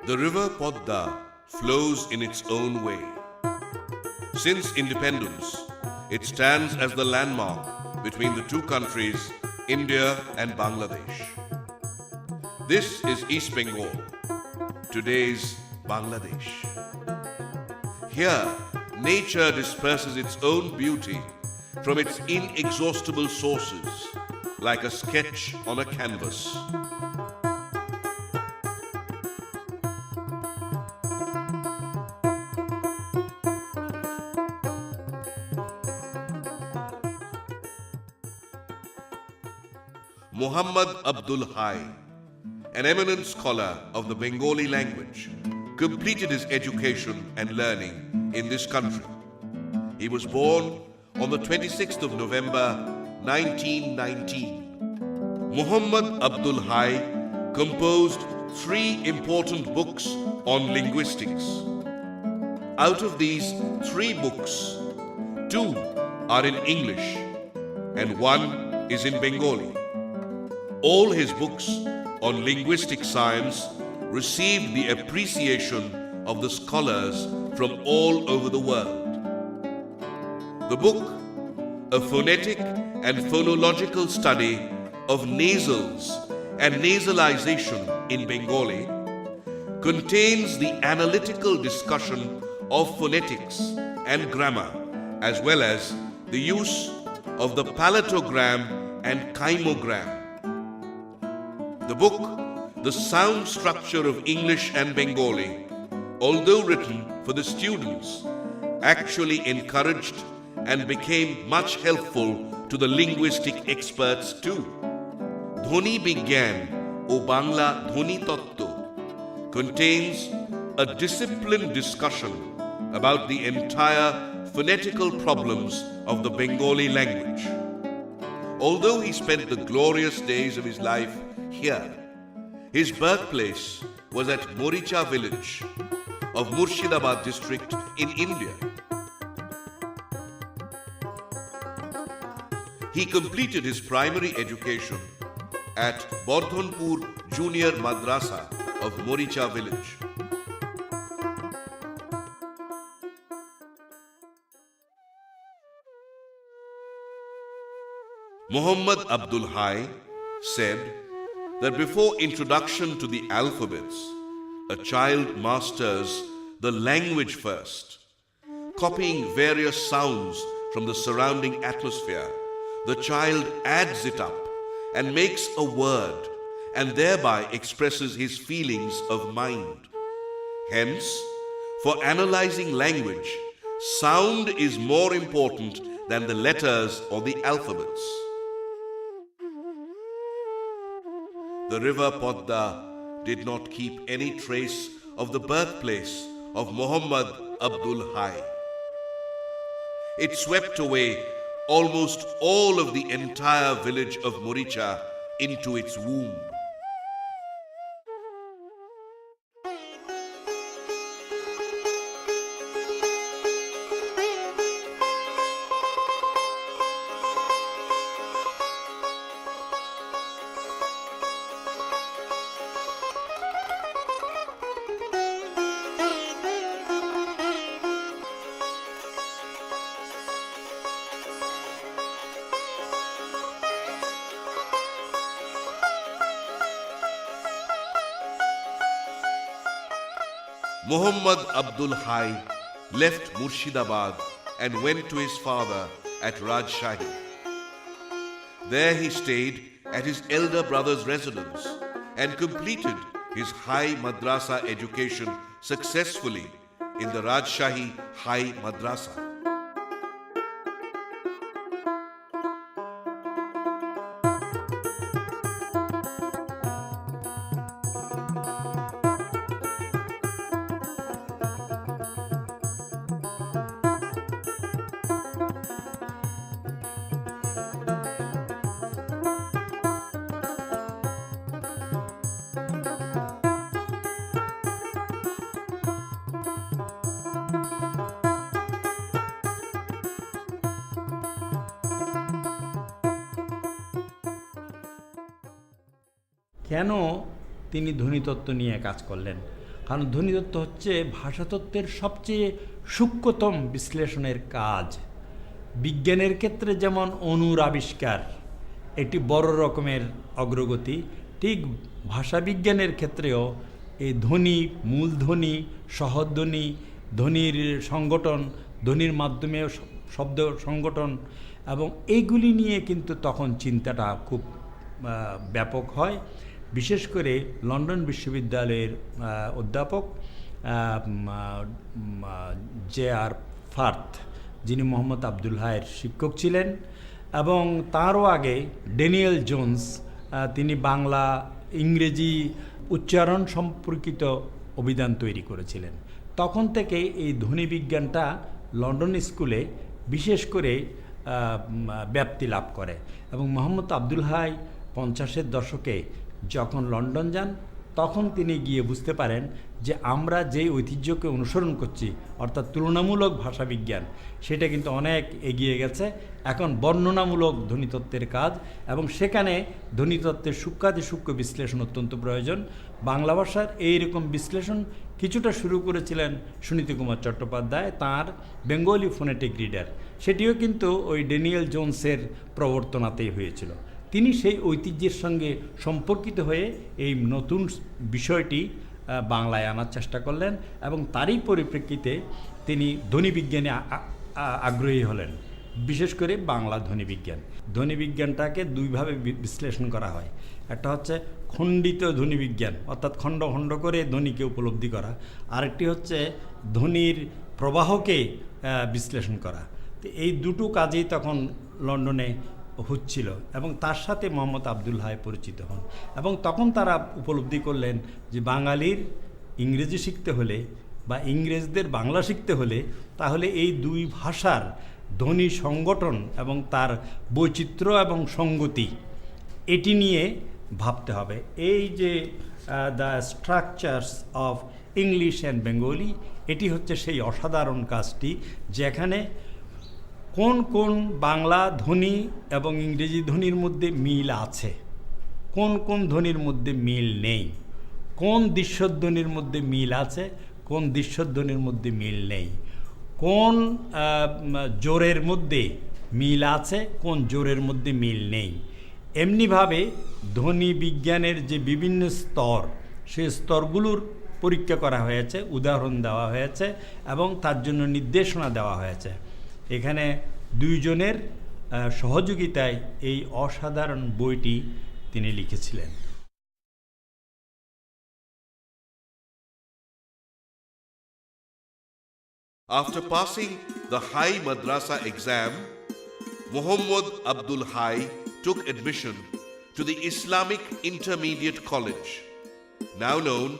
The river Podda flows in its own way. Since independence, it stands as the landmark between the two countries, India and Bangladesh. This is East Bengal, today's Bangladesh. Here, nature disperses its own beauty from its inexhaustible sources, like a sketch on a canvas. Muhammad Abdul Hai, an eminent scholar of the Bengali language, completed his education and learning in this country. He was born on the 26th of November 1919. Muhammad Abdul Hai composed 3 important books on linguistics. Out of these 3 books, 2 are in English and 1 is in Bengali. All his books on linguistic science received the appreciation of the scholars from all over the world. The book, a phonetic and phonological study of nasals and nasalization in Bengali, contains the analytical discussion of phonetics and grammar, as well as the use of the palatogram and chymogram. The book, The Sound Structure of English and Bengali, although written for the students, actually encouraged and became much helpful to the linguistic experts too. Dhoni Bigyan o Bangla Dhoni Tattwa contains a disciplined discussion about the entire phonetical problems of the Bengali language. Although he spent the glorious days of his life here, his birthplace was at Moricha village of Murshidabad district in India. He completed his primary education at Bardhanpur Junior Madrasa of Moricha village. Muhammad Abdul Hai said that before introduction to the alphabets, a child masters the language first. Copying various sounds from the surrounding atmosphere, the child adds it up and makes a word and thereby expresses his feelings of mind. Hence, for analyzing language, sound is more important than the letters or the alphabets. The river Podda did not keep any trace of the birthplace of Muhammad Abdul Hai. It swept away almost all of the entire village of Moricha into its womb. Muhammad Abdul Hai left Murshidabad and went to his father at Rajshahi. There he stayed at his elder brother's residence and completed his high madrasa education successfully in the Rajshahi High Madrasa. কেন তিনি ধ্বনিতত্ত্ব নিয়ে কাজ করলেন? কারণ ধ্বনিতত্ত্ব হচ্ছে ভাষাতত্ত্বের সবচেয়ে সূক্ষ্মতম বিশ্লেষণের কাজ। বিজ্ঞানের ক্ষেত্রে যেমন অণুর আবিষ্কার একটি বড় রকমের অগ্রগতি, ঠিক ভাষাবিজ্ঞানের ক্ষেত্রেও এই ধ্বনি, মূলধ্বনি, সহধ্বনি, ধ্বনির সংগঠন, ধ্বনির মাধ্যমে শব্দ সংগঠন এবং এইগুলি নিয়ে কিন্তু তখন চিন্তাটা খুব ব্যাপক হয়। বিশেষ করে লন্ডন বিশ্ববিদ্যালয়ের অধ্যাপক J.R. ফার্থ, যিনি মোহাম্মদ আব্দুল হাইয়ের শিক্ষক ছিলেন, এবং তারও আগে ড্যানিয়েল জোন্স, তিনি বাংলা ইংরেজি উচ্চারণ সম্পর্কিত অভিধান তৈরি করেছিলেন। তখন থেকে এই ধ্বনি বিজ্ঞানটা লন্ডন স্কুলে বিশেষ করে ব্যাপ্তি লাভ করে এবং মোহাম্মদ আব্দুল হাই 50-এর দশকে যখন লন্ডন যান তখন তিনি গিয়ে বুঝতে পারেন যে আমরা যে ঐতিহ্যকে অনুসরণ করছি, অর্থাৎ তুলনামূলক ভাষাবিজ্ঞান, সেটা কিন্তু অনেক এগিয়ে গেছে। এখন বর্ণনামূলক ধ্বনিতত্ত্বের কাজ, এবং সেখানে ধ্বনিতত্ত্বের সূক্ষ্মাতিসূক্ষ্ম বিশ্লেষণ অত্যন্ত প্রয়োজন। বাংলা ভাষার এইরকম বিশ্লেষণ কিছুটা শুরু করেছিলেন সুনীতি কুমার চট্টোপাধ্যায়, তাঁর বেঙ্গলি ফোনেটিক রিডার, সেটিও কিন্তু ওই ড্যানিয়েল জোন্সের প্রবর্তনাতেই হয়েছিল। তিনি সেই ঐতিহ্যের সঙ্গে সম্পর্কিত হয়ে এই নতুন বিষয়টি বাংলায় আনার চেষ্টা করলেন এবং তারই পরিপ্রেক্ষিতে তিনি ধ্বনিবিজ্ঞানে আগ্রহী হলেন, বিশেষ করে বাংলা ধ্বনিবিজ্ঞান। ধ্বনিবিজ্ঞানটাকে দুইভাবে বিশ্লেষণ করা হয়। একটা হচ্ছে খণ্ডিত ধ্বনিবিজ্ঞান, অর্থাৎ খণ্ড খণ্ড করে ধ্বনিকে উপলব্ধি করা, আরেকটি হচ্ছে ধ্বনির প্রবাহকে বিশ্লেষণ করা। তো এই দুটো কাজেই তখন লন্ডনে হচ্ছিল এবং তার সাথে মোহাম্মদ আব্দুল হাই পরিচিত হন এবং তখন তারা উপলব্ধি করলেন যে বাঙালির ইংরেজি শিখতে হলে বা ইংরেজদের বাংলা শিখতে হলে তাহলে এই দুই ভাষার ধ্বনি সংগঠন এবং তার বৈচিত্র্য এবং সঙ্গতি এটি নিয়ে ভাবতে হবে। এই যে the structures of English and Bengali, এটি হচ্ছে সেই অসাধারণ কাজটি যেখানে কোন কোন বাংলা ধ্বনি এবং ইংরেজি ধ্বনির মধ্যে মিল আছে, কোন কোন ধ্বনির মধ্যে মিল নেই, কোন দৃশ্যধ্বনির মধ্যে মিল আছে, কোন দৃশ্যধ্বনির মধ্যে মিল নেই, কোন জোরের মধ্যে মিল আছে, কোন জোরের মধ্যে মিল নেই। এমনিভাবে ধ্বনি বিজ্ঞানের যে বিভিন্ন স্তর, সেই স্তরগুলোর পরীক্ষা করা হয়েছে, উদাহরণ দেওয়া হয়েছে এবং তার জন্য নির্দেশনা দেওয়া হয়েছে। এখানে দুইজনের সহযোগিতায় এই অসাধারণ বইটি তিনি লিখেছিলেন। After passing the High Madrasa exam, Muhammad Abdul Hai took admission to the Islamic Intermediate College, now known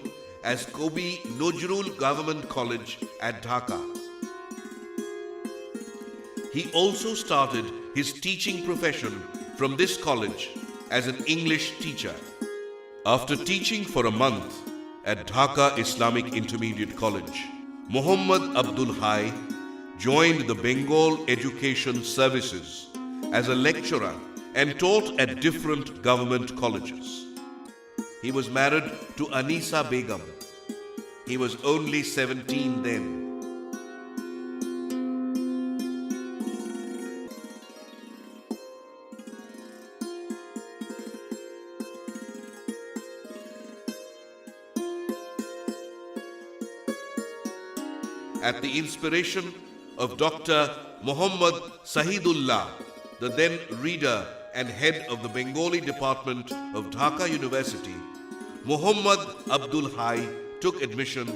as Kobi Nojrul Government College at Dhaka. He also started his teaching profession from this college as an English teacher. After teaching for a month at Dhaka Islamic Intermediate College, Muhammad Abdul Hai joined the Bengal Education Services as a lecturer and taught at different government colleges. He was married to Anisa Begum. He was only 17 then. At the inspiration of Dr. Muhammad Sahidullah, the then reader and head of the Bengali department of Dhaka University, Muhammad Abdul Hai took admission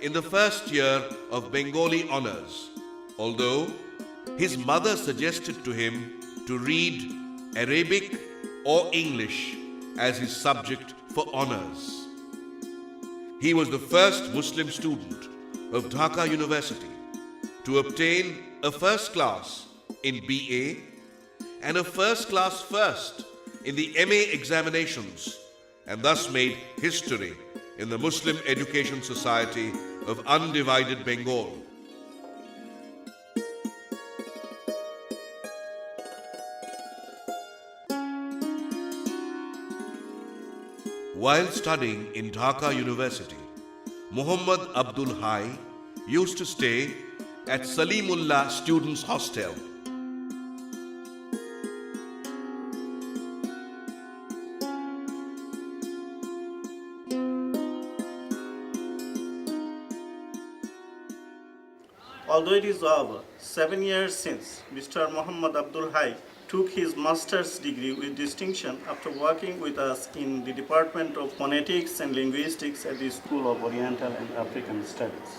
in the first year of Bengali Honours, although his mother suggested to him to read Arabic or English as his subject for honours. He was the first Muslim student of Dhaka University to obtain a first class in BA and a first class first in the MA examinations, and thus made history in the Muslim Education Society of Undivided Bengal. While studying in Dhaka University, Muhammad Abdul Hai used to stay at Salimullah Students' Hostel. Although it is over 7 years since Mr. Muhammad Abdul Hai took his master's degree with distinction after working with us in the Department of Phonetics and Linguistics at the School of Oriental and African Studies.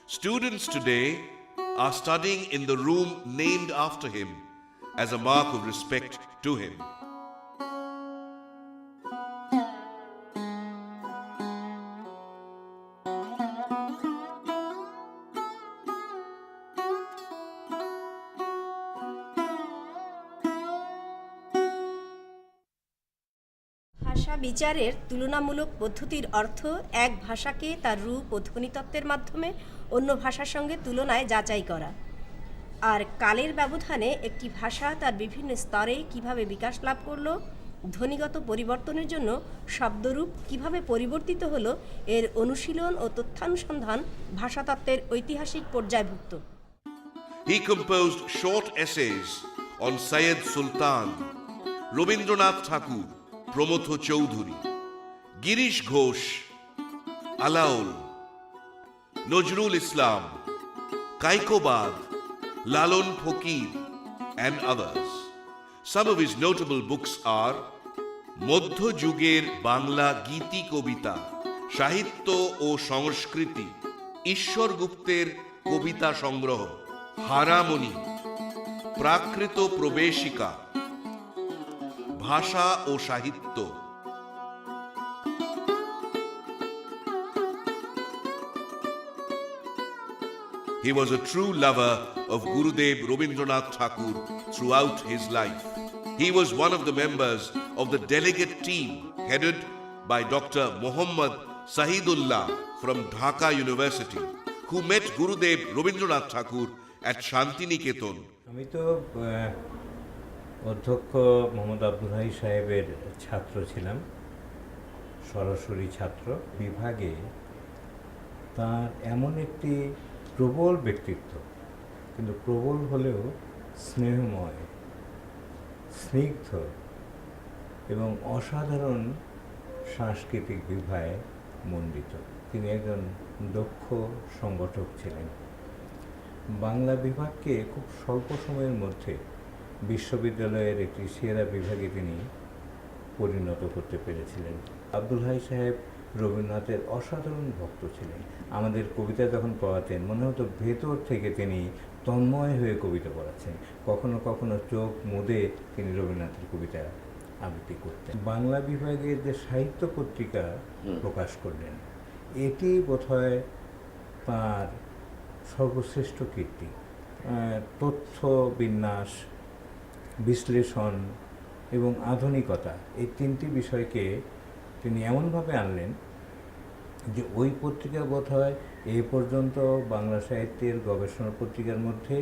Students today are studying in the room named after him as a mark of respect to him. ভাষা বিচারের তুলনামূলক পদ্ধতির অর্থ এক ভাষাকে তার রূপ ও ধ্বনিতত্ত্বের মাধ্যমে অন্য ভাষার সঙ্গে তুলনায় যাচাই করা। আর কালের ব্যবধানে একটি ভাষা তার বিভিন্ন স্তরে কিভাবে বিকাশ লাভ করলো, ধ্বনিগত পরিবর্তনের জন্য শব্দরূপ কিভাবে পরিবর্তিত হলো, এর অনুশীলন ও তথ্যানুসন্ধান ভাষাতত্ত্বের ঐতিহাসিক পর্যায়ভুক্ত। He composed short essays on Syed Sultan, Rabindranath Tagore, Pramotho Choudhury, Girish Ghosh, Alaol, Nazrul Islam, Kaikobad, Lalon Phokir, and others. Some of his notable books are Modhya Juger Bangla Giti Kobita, Sahitya o Sangskriti, Ishwar Gupter Kobita Sangroh, Haramoni, Prakrito Probeshika, Bhasha o Sahitya. He was a true lover of Gurudev Rabindranath Tagore throughout his life. He was one of the members of the delegate team headed by Dr. Muhammad Sahidullah from Dhaka University, who met Gurudev Rabindranath Tagore at Shantiniketan. আমি তো অধ্যক্ষ Mohammad Abdul high সাহেবের ছাত্র ছিলাম, সরাসরি ছাত্র। বিভাগে তার এমন একটি প্রবল ব্যক্তিত্ব, কিন্তু প্রবল হলেও স্নেহময়, স্নিগ্ধ এবং অসাধারণ সাংস্কৃতিক বিভায় মণ্ডিত। তিনি একজন দক্ষ সংগঠক ছিলেন। বাংলা বিভাগকে খুব স্বল্প সময়ের মধ্যে বিশ্ববিদ্যালয়ের একটি সেরা বিভাগে তিনি পরিণত করতে পেরেছিলেন। আব্দুল হাই সাহেব রবীন্দ্রনাথের অসাধারণ ভক্ত ছিলেন। আমাদের কবিতা যখন পড়াতেন মনে হতো ভেতর থেকে তিনি তন্ময় হয়ে কবিতা পড়াচ্ছেন। কখনো কখনো চোখ মুদে তিনি রবীন্দ্রনাথের কবিতা আবৃত্তি করতেন। বাংলা বিভাগের যে সাহিত্য পত্রিকা প্রকাশ করলেন, এটি বোধহয় তাঁর সর্বশ্রেষ্ঠ কীর্তি। তথ্য বিন্যাস, বিশ্লেষণ এবং আধুনিকতা, এই তিনটি বিষয়কে তিনি এমনভাবে আনলেন যে ওই পত্রিকা বোধহয় এ পর্যন্ত বাংলা সাহিত্যের গবেষণা পত্রিকার মধ্যে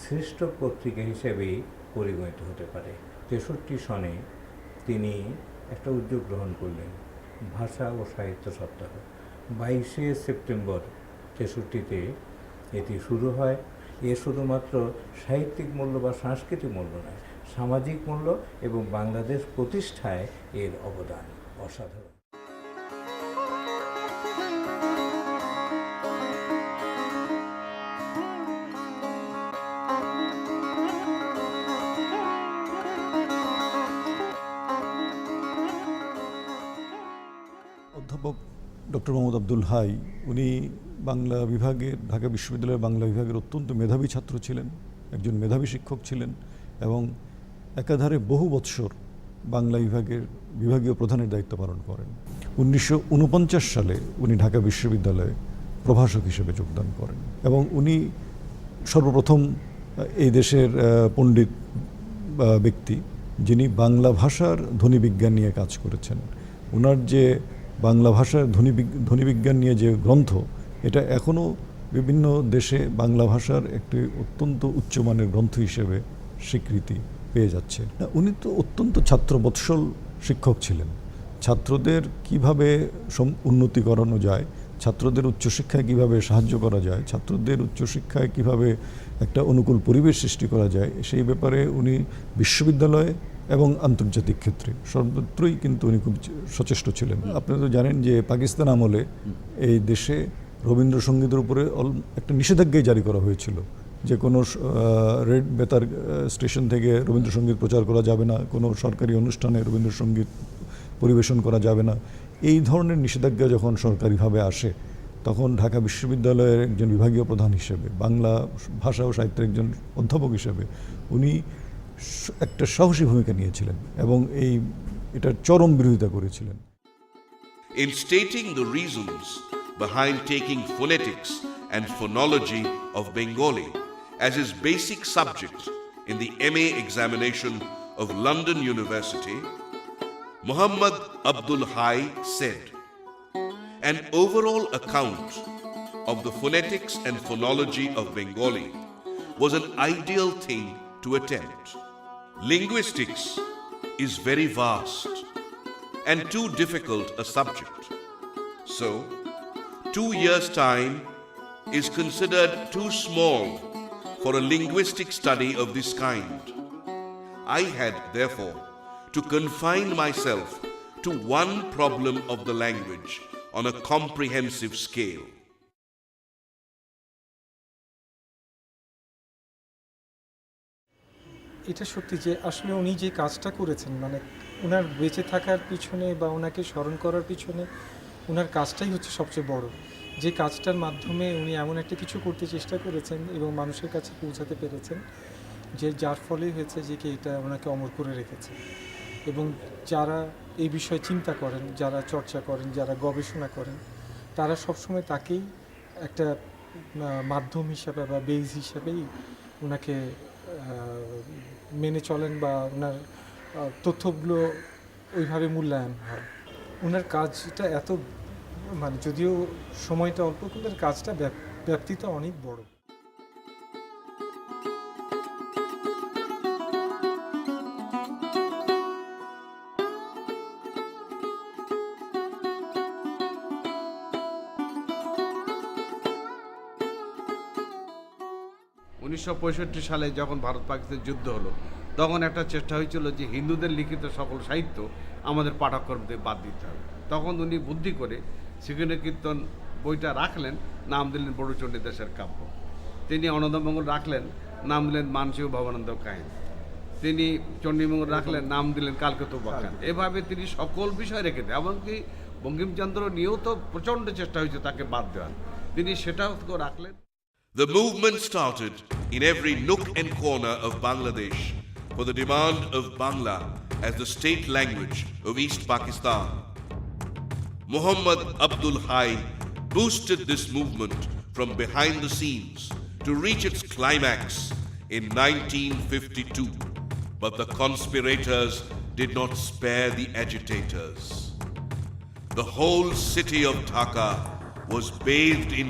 শ্রেষ্ঠ পত্রিকা হিসেবেই পরিগণিত হতে পারে। 63 সনে তিনি একটা উদ্যোগ গ্রহণ করলেন, ভাষা ও সাহিত্য সপ্তাহ। 22শে সেপ্টেম্বর 63-তে এটি শুরু হয়। এ শুধুমাত্র সাহিত্যিক মূল্য বা সাংস্কৃতিক মূল্য নয়, সামাজিক মূল্য এবং বাংলাদেশ প্রতিষ্ঠায় এর অবদান অসাধারণ। অধ্যাপক ডক্টর মোহাম্মদ আব্দুল হাই, উনি বাংলা বিভাগের, ঢাকা বিশ্ববিদ্যালয়ের বাংলা বিভাগের অত্যন্ত মেধাবী ছাত্র ছিলেন, একজন মেধাবী শিক্ষক ছিলেন এবং একাধারে বহু বৎসর বাংলা বিভাগীয় প্রধানের দায়িত্ব পালন করেন। 1949 সালে উনি ঢাকা বিশ্ববিদ্যালয়ে প্রভাষক হিসেবে যোগদান করেন এবং উনি সর্বপ্রথম এই দেশের পণ্ডিত ব্যক্তি যিনি বাংলা ভাষার ধ্বনিবিজ্ঞান নিয়ে কাজ করেছেন। ওনার যে বাংলা ভাষার ধ্বনিবিজ্ঞান নিয়ে যে গ্রন্থ, এটা এখনও বিভিন্ন দেশে বাংলা ভাষার একটি অত্যন্ত উচ্চমানের গ্রন্থ হিসেবে স্বীকৃতি পেয়ে যাচ্ছে। না, উনি তো অত্যন্ত ছাত্রবৎসল শিক্ষক ছিলেন। ছাত্রদের কিভাবে উন্নতি করানো যায়, ছাত্রদের উচ্চশিক্ষায় কিভাবে সাহায্য করা যায়, ছাত্রদের উচ্চশিক্ষায় কিভাবে একটা অনুকূল পরিবেশ সৃষ্টি করা যায়, সেই ব্যাপারে উনি বিশ্ববিদ্যালয়ে এবং আন্তর্জাতিক ক্ষেত্রে সর্বত্রই কিন্তু উনি খুব সচেষ্ট ছিলেন। আপনারা তো জানেন যে পাকিস্তান আমলে এই দেশে রবীন্দ্রসঙ্গীতের উপরে একটা নিষেধাজ্ঞাই জারি করা হয়েছিল, যে কোনো রেড বেতার স্টেশন থেকে রবীন্দ্রসঙ্গীত প্রচার করা যাবে না, কোনো সরকারি অনুষ্ঠানে রবীন্দ্রসঙ্গীত পরিবেশন করা যাবে না। এই ধরনের নিষেধাজ্ঞা যখন সরকারিভাবে আসে, তখন ঢাকা বিশ্ববিদ্যালয়ের একজন বিভাগীয় প্রধান হিসেবে, বাংলা ভাষা ও সাহিত্যের একজন অধ্যাপক হিসেবে উনি একটা সাহসী ভূমিকা নিয়েছিলেন এবং এটার চরম বিরোধিতা করেছিলেন। In stating the reasons behind taking phonetics and phonology of Bengali as his basic subject in the MA examination of London University, Muhammad Abdul Hai said, "An overall account of the phonetics and phonology of Bengali was an ideal thing to attempt. Linguistics is very vast and too difficult a subject. So, 2 years' time is considered too small for a linguistic study of this kind. I had, therefore, to confine myself to one problem of the language on a comprehensive scale." এটা সত্যি যে আসলে উনি যে কাজটা করেছেন, মানে ওনার বেঁচে থাকার পিছনে বা ওনাকে স্মরণ করার পিছনে ওনার কাজটাই হচ্ছে সবচেয়ে বড়। যে কাজটার মাধ্যমে উনি এমন একটা কিছু করতে চেষ্টা করেছেন এবং মানুষের কাছে পৌঁছাতে পেরেছেন, যার ফলে হয়েছে যে কি এটা ওনাকে অমর করে রেখেছে। এবং যারা এই বিষয়ে চিন্তা করেন, যারা চর্চা করেন, যারা গবেষণা করেন, তারা সবসময় তাকেই একটা মাধ্যম হিসাবে বা বেজ হিসাবেই ওনাকে মেনে চলেন বা ওনার তথ্যগুলো ওইভাবে মূল্যায়ন হয়। ওনার কাজটা এত, মানে যদিও সময়টা অল্প, কিন্তু কাজটা ব্যাপ্তিটা অনেক বড়। 1965 সালে যখন ভারত পাকিস্তান যুদ্ধ হলো, তখন একটা চেষ্টা হয়েছিল যে হিন্দুদের লিখিত সকল সাহিত্য আমাদের পাঠ্যক্রমতে বাদ দিতে হবে। তখন উনি বুদ্ধি করে শ্রীকৃষ্ণ কীর্তন বইটা রাখলেন, নাম দিলেন বড়ুচণ্ডী দাসের কাব্য। তিনি অনন্দমঙ্গল রাখলেন, নাম দিলেন মানসী ও ভবানন্দ কাহিনী। তিনি চণ্ডীমঙ্গল রাখলেন, নাম দিলেন কালকেতু বাখান। এভাবে তিনি সকল বিষয় রেখে দেন। এমনকি বঙ্কিমচন্দ্র নিয়েও তো প্রচণ্ড চেষ্টা হয়েছে তাকে বাদ দেওয়ার, তিনি সেটাও রাখলেন। The movement started in every nook and corner of Bangladesh for the demand of Bangla as the state language of East Pakistan. Muhammad Abdul Hai boosted this movement from behind the scenes to reach its climax in 1952. But the conspirators did not spare the agitators. The whole city of Dhaka was bathed in